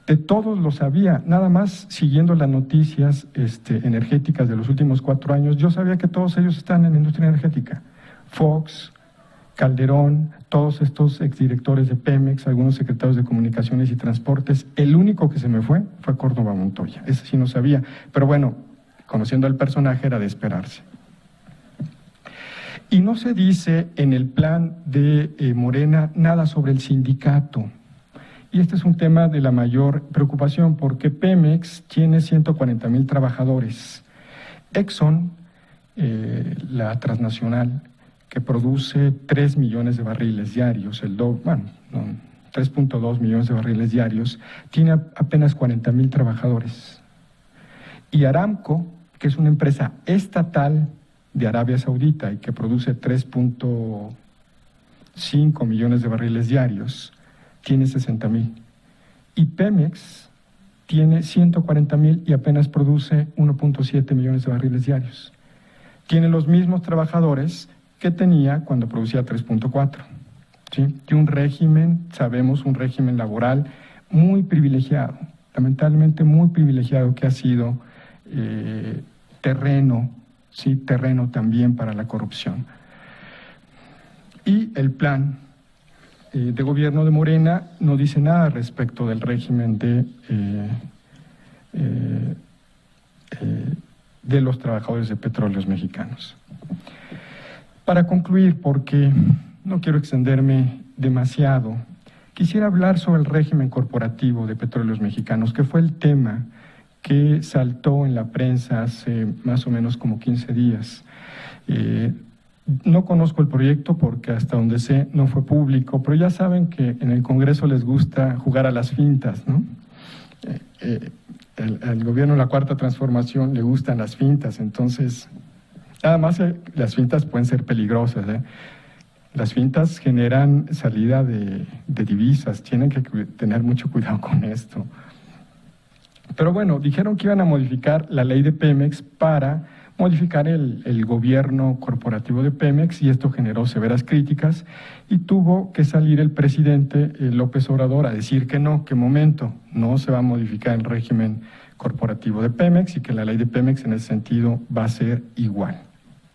de todos lo sabía, nada más siguiendo las noticias energéticas de los últimos 4 años, yo sabía que todos ellos están en la industria energética. Fox, Calderón, todos estos exdirectores de Pemex, algunos secretarios de Comunicaciones y Transportes. El único que se me fue Córdoba Montoya, ese sí no sabía. Pero bueno, conociendo al personaje era de esperarse. Y no se dice en el plan de Morena nada sobre el sindicato. Y este es un tema de la mayor preocupación porque Pemex tiene 140,000 trabajadores. Exxon, la transnacional, que produce 3 millones de barriles diarios, 3.2 millones de barriles diarios, tiene apenas 40,000 trabajadores. Y Aramco, que es una empresa estatal de Arabia Saudita y que produce 3.5 millones de barriles diarios, tiene 60,000. Y Pemex tiene 140,000 y apenas produce 1.7 millones de barriles diarios. Tiene los mismos trabajadores que tenía cuando producía 3.4. ¿Sí? Y un régimen, sabemos, un régimen laboral muy privilegiado, lamentablemente muy privilegiado, que ha sido terreno también para la corrupción. Y el plan de gobierno de Morena no dice nada respecto del régimen de los trabajadores de Petróleos Mexicanos. Para concluir, porque no quiero extenderme demasiado, quisiera hablar sobre el régimen corporativo de Petróleos Mexicanos, que fue el tema que saltó en la prensa hace más o menos como 15 días. No conozco el proyecto porque hasta donde sé no fue público, pero ya saben que en el Congreso les gusta jugar a las fintas, ¿no? El gobierno de la Cuarta Transformación le gustan las fintas, entonces, nada más las fintas pueden ser peligrosas, ¿eh? Las fintas generan salida de divisas, tienen que tener mucho cuidado con esto. Pero bueno, dijeron que iban a modificar la ley de Pemex para modificar el gobierno corporativo de Pemex, y esto generó severas críticas y tuvo que salir el presidente López Obrador a decir que no se va a modificar el régimen corporativo de Pemex y que la ley de Pemex en ese sentido va a ser igual.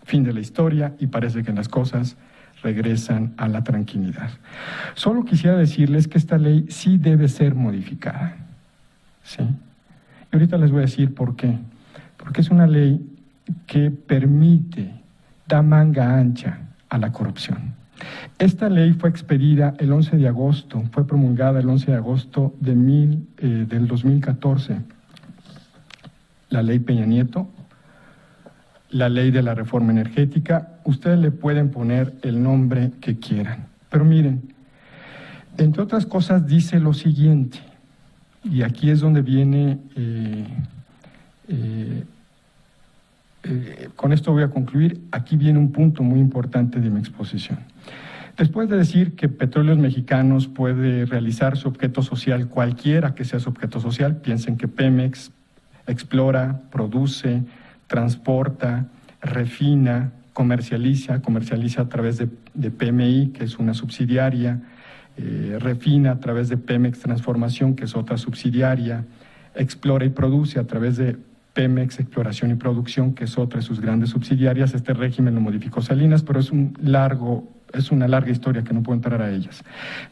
Fin de la historia, y parece que las cosas regresan a la tranquilidad. Solo quisiera decirles que esta ley sí debe ser modificada, ¿sí? Y ahorita les voy a decir por qué. Porque es una ley que da manga ancha a la corrupción. Esta ley fue expedida el 11 de agosto, fue promulgada el 11 de agosto del 2014. La ley Peña Nieto, la ley de la reforma energética, ustedes le pueden poner el nombre que quieran. Pero miren, entre otras cosas dice lo siguiente, y aquí es donde viene, con esto voy a concluir, aquí viene un punto muy importante de mi exposición. Después de decir que Petróleos Mexicanos puede realizar su objeto social, cualquiera que sea su objeto social, piensen que Pemex explora, produce, transporta, refina, comercializa a través de PMI, que es una subsidiaria, refina a través de Pemex Transformación, que es otra subsidiaria, explora y produce a través de Pemex Exploración y Producción, que es otra de sus grandes subsidiarias. Este régimen lo modificó Salinas, pero es una larga historia que no puedo entrar a ellas.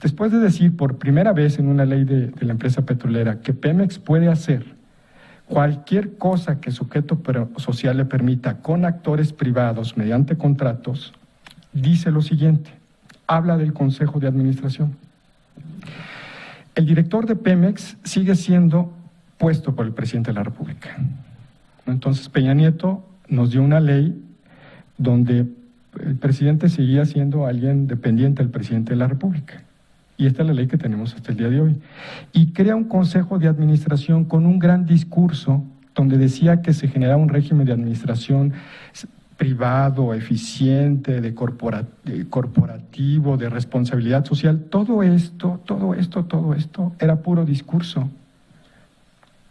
Después de decir por primera vez en una ley de la empresa petrolera que Pemex puede hacer cualquier cosa que su objeto social le permita con actores privados mediante contratos, dice lo siguiente, habla del Consejo de Administración. El director de Pemex sigue siendo puesto por el presidente de la República. Entonces Peña Nieto nos dio una ley donde el presidente seguía siendo alguien dependiente del presidente de la República. Y esta es la ley que tenemos hasta el día de hoy. Y crea un consejo de administración con un gran discurso donde decía que se generaba un régimen de administración privado, eficiente, de corporativo, de responsabilidad social. Todo esto era puro discurso.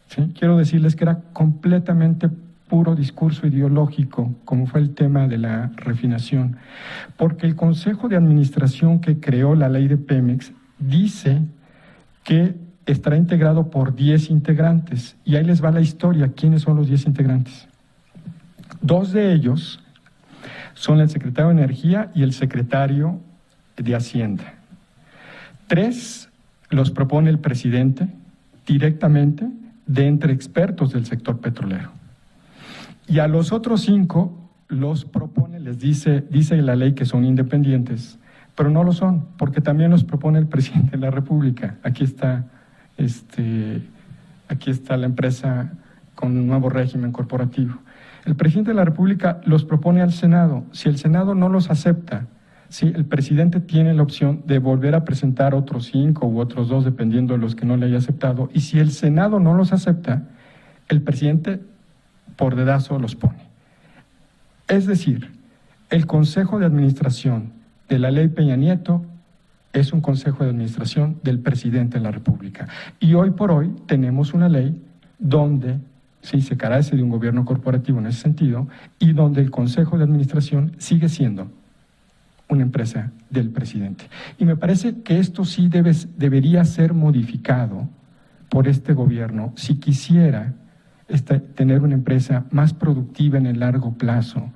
¿Sí? Quiero decirles que era completamente puro discurso ideológico, como fue el tema de la refinación, porque el Consejo de Administración que creó la ley de Pemex dice que estará integrado por 10 integrantes, y ahí les va la historia. ¿Quiénes son los 10 integrantes? 2 de ellos son el secretario de Energía y el secretario de Hacienda. 3 los propone el presidente directamente de entre expertos del sector petrolero. Y a los otros 5 los propone, les dice la ley que son independientes, pero no lo son, porque también los propone el presidente de la República. Aquí está la empresa con un nuevo régimen corporativo. El presidente de la República los propone al Senado. Si el Senado no los acepta, ¿sí?, el presidente tiene la opción de volver a presentar otros 5 u otros 2, dependiendo de los que no le haya aceptado. Y si el Senado no los acepta, el presidente por dedazo los pone. Es decir, el Consejo de Administración de la Ley Peña Nieto es un Consejo de Administración del presidente de la República. Y hoy por hoy tenemos una ley donde sí se carece de un gobierno corporativo en ese sentido, y donde el Consejo de Administración sigue siendo una empresa del presidente. Y me parece que esto sí debería ser modificado por este gobierno si quisiera tener una empresa más productiva en el largo plazo,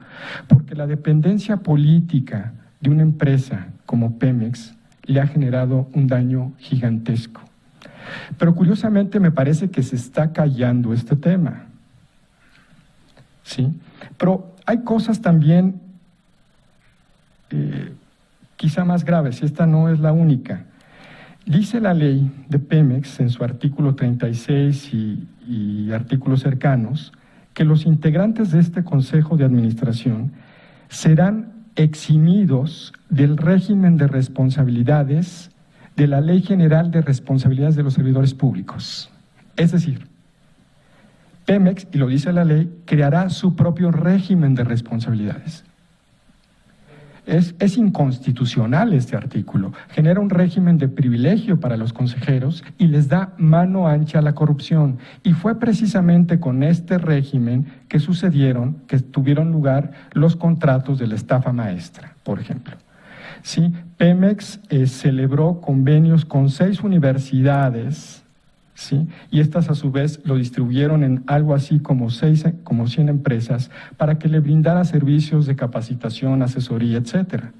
porque la dependencia política de una empresa como Pemex le ha generado un daño gigantesco. Pero curiosamente me parece que se está callando este tema, ¿sí? Pero hay cosas también quizá más graves, y esta no es la única. Dice la ley de Pemex en su artículo 36 y artículos cercanos que los integrantes de este Consejo de Administración serán eximidos del régimen de responsabilidades de la Ley General de Responsabilidades de los Servidores Públicos. Es decir, Pemex, y lo dice la ley, creará su propio régimen de responsabilidades. Es inconstitucional este artículo, genera un régimen de privilegio para los consejeros y les da mano ancha a la corrupción. Y fue precisamente con este régimen que tuvieron lugar los contratos de la estafa maestra, por ejemplo. Sí, Pemex celebró convenios con 6 universidades, ¿sí?, y estas a su vez lo distribuyeron en algo así como 100 empresas para que le brindara servicios de capacitación, asesoría, etcétera.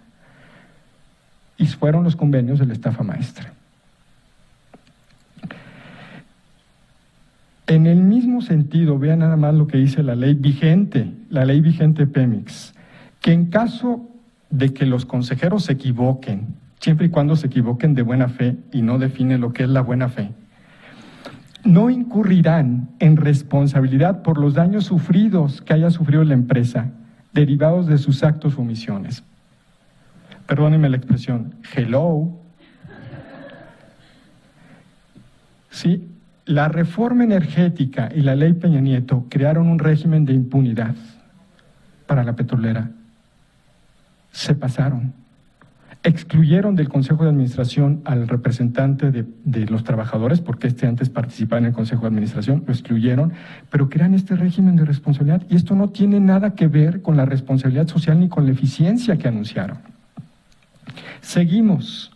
Y fueron los convenios de la estafa maestra. En el mismo sentido, vean nada más lo que dice la ley vigente Pemex, que en caso de que los consejeros se equivoquen, siempre y cuando se equivoquen de buena fe, y no define lo que es la buena fe, no incurrirán en responsabilidad por los daños sufridos que haya sufrido la empresa derivados de sus actos o omisiones. Perdónenme la expresión, hello. Sí, la reforma energética y la ley Peña Nieto crearon un régimen de impunidad para la petrolera. Se pasaron. Excluyeron del Consejo de Administración al representante de los trabajadores, porque antes participaba en el Consejo de Administración, lo excluyeron, pero crean este régimen de responsabilidad, y esto no tiene nada que ver con la responsabilidad social ni con la eficiencia que anunciaron. Seguimos.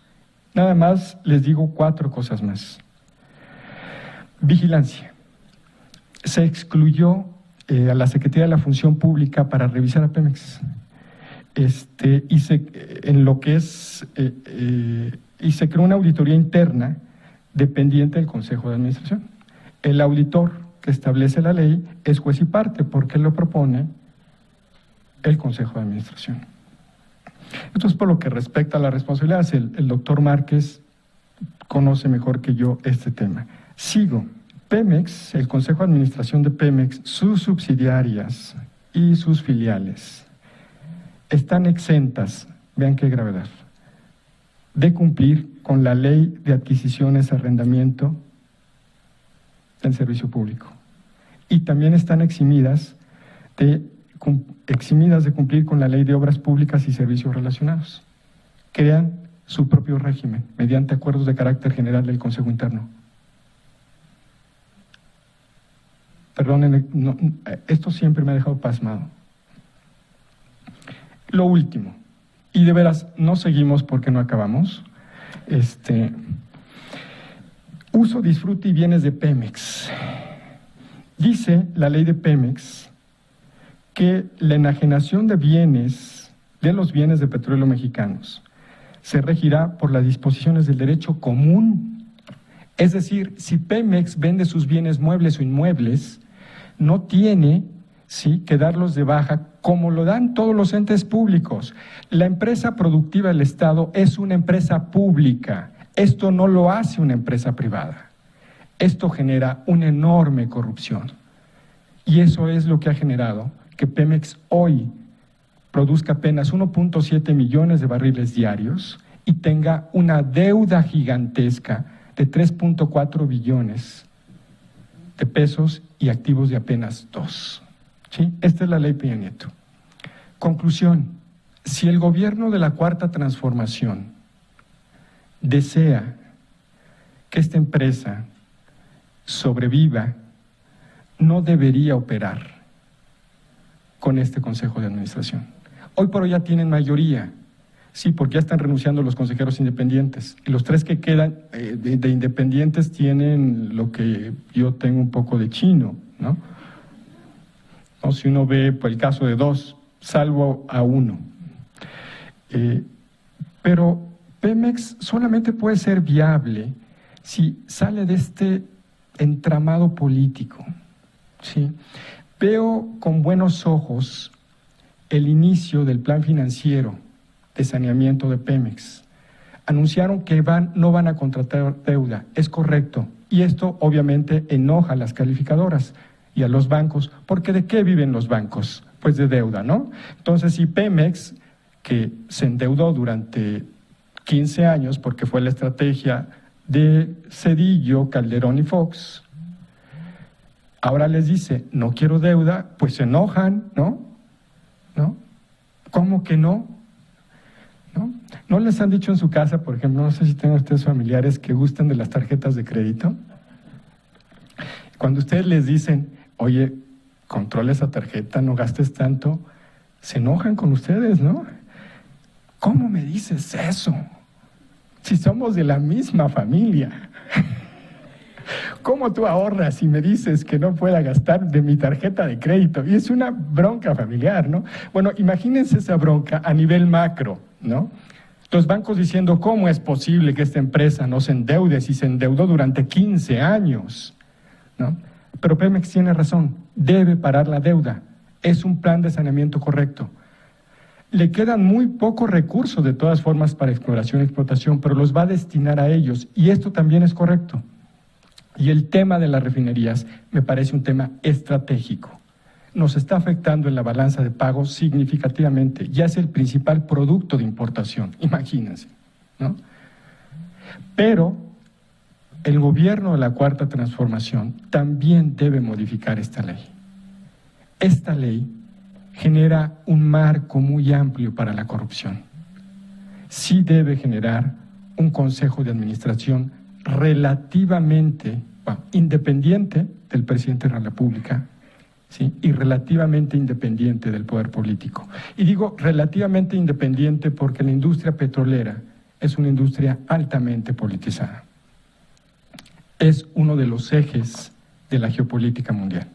Nada más les digo 4 cosas más. Vigilancia. Se excluyó a la Secretaría de la Función Pública para revisar a Pemex. Y se creó una auditoría interna dependiente del Consejo de Administración. El auditor que establece la ley es juez y parte, porque lo propone el Consejo de Administración. Esto es por lo que respecta a las responsabilidades. El doctor Márquez conoce mejor que yo este tema. Sigo. Pemex, el Consejo de Administración de Pemex, sus subsidiarias y sus filiales están exentas, vean qué gravedad, de cumplir con la ley de adquisiciones, arrendamiento del servicio público. Y también están eximidas de cumplir con la ley de obras públicas y servicios relacionados. Crean su propio régimen mediante acuerdos de carácter general del Consejo Interno. Perdónenme, esto siempre me ha dejado pasmado. Lo último, y de veras no seguimos porque no acabamos, uso, disfrute y bienes de Pemex. Dice la ley de Pemex que la enajenación de los bienes de petróleo mexicanos se regirá por las disposiciones del derecho común. Es decir, si Pemex vende sus bienes muebles o inmuebles, no tiene ¿sí?, que darlos de baja, como lo dan todos los entes públicos. La empresa productiva del Estado es una empresa pública. Esto no lo hace una empresa privada. Esto genera una enorme corrupción. Y eso es lo que ha generado que Pemex hoy produzca apenas 1.7 millones de barriles diarios y tenga una deuda gigantesca de 3.4 billones de pesos y activos de apenas 2. ¿Sí? Esta es la ley Peña Nieto. Conclusión: si el gobierno de la Cuarta Transformación desea que esta empresa sobreviva, no debería operar con este Consejo de Administración. Hoy por hoy ya tienen mayoría, sí, porque ya están renunciando los consejeros independientes. Y los 3 que quedan de independientes tienen lo que yo tengo un poco de chino, ¿no? O si uno ve por el caso de 2, salvo a 1. Pero Pemex solamente puede ser viable si sale de este entramado político, ¿sí? Veo con buenos ojos el inicio del plan financiero de saneamiento de Pemex. Anunciaron que no van a contratar deuda, es correcto, y esto obviamente enoja a las calificadoras y a los bancos, porque ¿de qué viven los bancos? Pues de deuda, ¿no? Entonces, si Pemex, que se endeudó durante 15 años, porque fue la estrategia de Zedillo, Calderón y Fox, ahora les dice, no quiero deuda, pues se enojan, ¿no? ¿Cómo que no? ¿No les han dicho en su casa, por ejemplo, no sé si tienen ustedes familiares que gustan de las tarjetas de crédito? Cuando ustedes les dicen, oye, controla esa tarjeta, no gastes tanto, se enojan con ustedes, ¿no? ¿Cómo me dices eso? Si somos de la misma familia. ¿Cómo tú ahorras y me dices que no pueda gastar de mi tarjeta de crédito? Y es una bronca familiar, ¿no? Bueno, imagínense esa bronca a nivel macro, ¿no? Los bancos diciendo, ¿cómo es posible que esta empresa no se endeude si se endeudó durante 15 años? ¿No? Pero Pemex tiene razón, debe parar la deuda. Es un plan de saneamiento correcto. Le quedan muy pocos recursos de todas formas para exploración y explotación, pero los va a destinar a ellos, y esto también es correcto. Y el tema de las refinerías me parece un tema estratégico. Nos está afectando en la balanza de pagos significativamente. Ya es el principal producto de importación, imagínense, ¿no? Pero el gobierno de la Cuarta Transformación también debe modificar esta ley. Esta ley genera un marco muy amplio para la corrupción. Sí debe generar un consejo de administración relativamente independiente del presidente de la República, ¿sí?, y relativamente independiente del poder político. Y digo relativamente independiente porque la industria petrolera es una industria altamente politizada. Es uno de los ejes de la geopolítica mundial.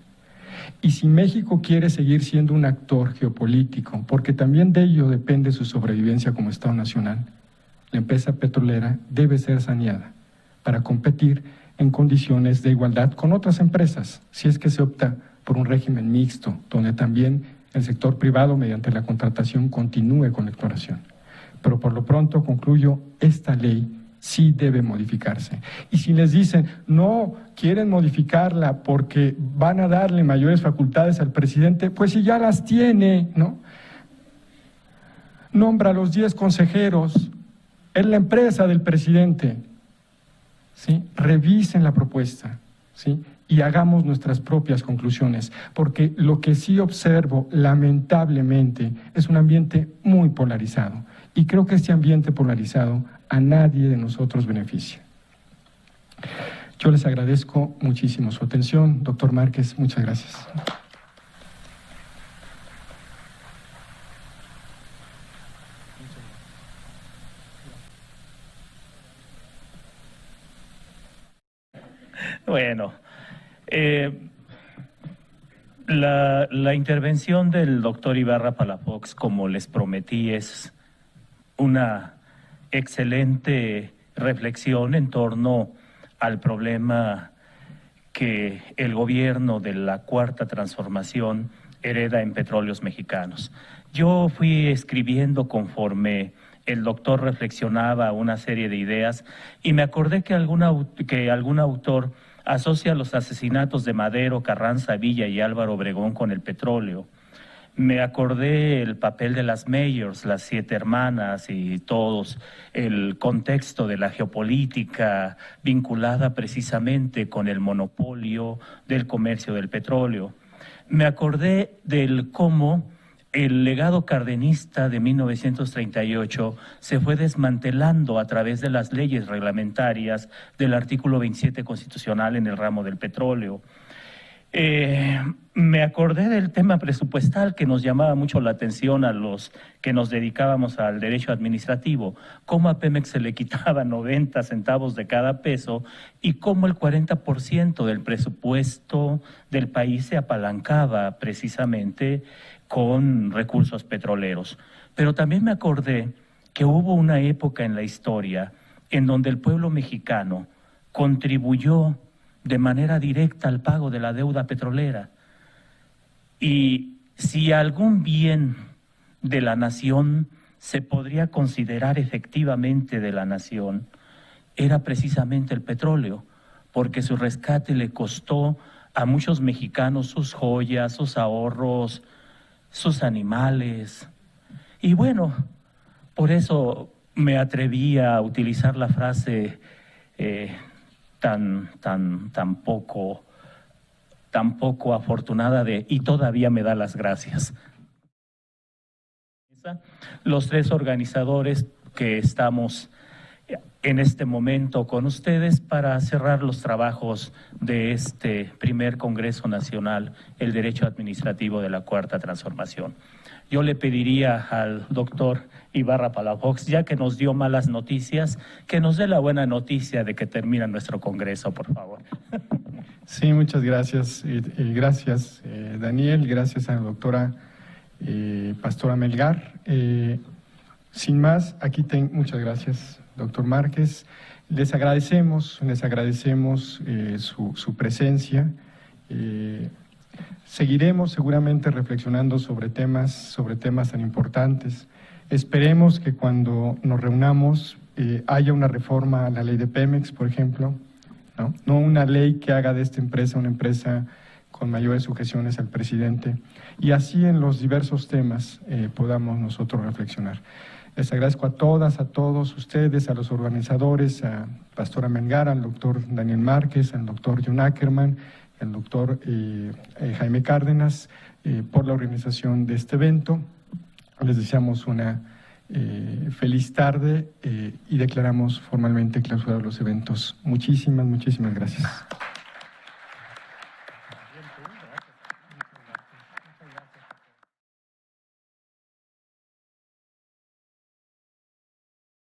Y si México quiere seguir siendo un actor geopolítico, porque también de ello depende su sobrevivencia como Estado nacional, la empresa petrolera debe ser saneada para competir en condiciones de igualdad con otras empresas, si es que se opta por un régimen mixto, donde también el sector privado, mediante la contratación, continúe con la exploración. Pero por lo pronto, concluyo, esta ley sí debe modificarse. Y si les dicen, no, quieren modificarla porque van a darle mayores facultades al presidente, pues si ya las tiene, ¿no? Nombra a los 10 consejeros, es la empresa del presidente, ¿sí? Revisen la propuesta, ¿sí?, y hagamos nuestras propias conclusiones, porque lo que sí observo, lamentablemente, es un ambiente muy polarizado, y creo que este ambiente polarizado a nadie de nosotros beneficia. Yo les agradezco muchísimo su atención. Doctor Márquez, muchas gracias. Bueno, la intervención del doctor Ibarra Palafox, como les prometí, es una excelente reflexión en torno al problema que el gobierno de la Cuarta Transformación hereda en Petróleos Mexicanos. Yo fui escribiendo conforme el doctor reflexionaba una serie de ideas y me acordé que algún autor asocia los asesinatos de Madero, Carranza Villa y Álvaro Obregón con el petróleo. Me acordé el papel de las mayors, las 7 hermanas y todos, el contexto de la geopolítica vinculada precisamente con el monopolio del comercio del petróleo. Me acordé del cómo el legado cardenista de 1938 se fue desmantelando a través de las leyes reglamentarias del artículo 27 constitucional en el ramo del petróleo. Me acordé del tema presupuestal que nos llamaba mucho la atención a los que nos dedicábamos al derecho administrativo, cómo a Pemex se le quitaba 90 centavos de cada peso y cómo el 40% del presupuesto del país se apalancaba precisamente con recursos petroleros. Pero también me acordé que hubo una época en la historia en donde el pueblo mexicano contribuyó de manera directa al pago de la deuda petrolera. Y si algún bien de la nación se podría considerar efectivamente de la nación, era precisamente el petróleo, porque su rescate le costó a muchos mexicanos sus joyas, sus ahorros, sus animales. Y bueno, por eso me atreví a utilizar la frase tan poco afortunada de "y todavía me da las gracias". Los 3 organizadores que estamos en este momento con ustedes para cerrar los trabajos de este primer Congreso Nacional, el Derecho Administrativo de la Cuarta Transformación. Yo le pediría al doctor Ibarra Palafox, ya que nos dio malas noticias, que nos dé la buena noticia de que termina nuestro Congreso, por favor. Sí, muchas gracias. Gracias, Daniel. Gracias a la doctora Pastora Melgar. Sin más, muchas gracias, doctor Márquez. Les agradecemos su presencia. Seguiremos seguramente reflexionando sobre temas tan importantes. Esperemos que cuando nos reunamos haya una reforma a la ley de Pemex, por ejemplo, no una ley que haga de esta empresa una empresa con mayores sujeciones al presidente, y así en los diversos temas podamos nosotros reflexionar. Les agradezco a todas, a todos ustedes, a los organizadores, a Pastora Melgar, al doctor Daniel Márquez, al doctor John Ackerman, al doctor Jaime Cárdenas, por la organización de este evento. Les deseamos una feliz tarde y declaramos formalmente clausurados los eventos. Muchísimas gracias.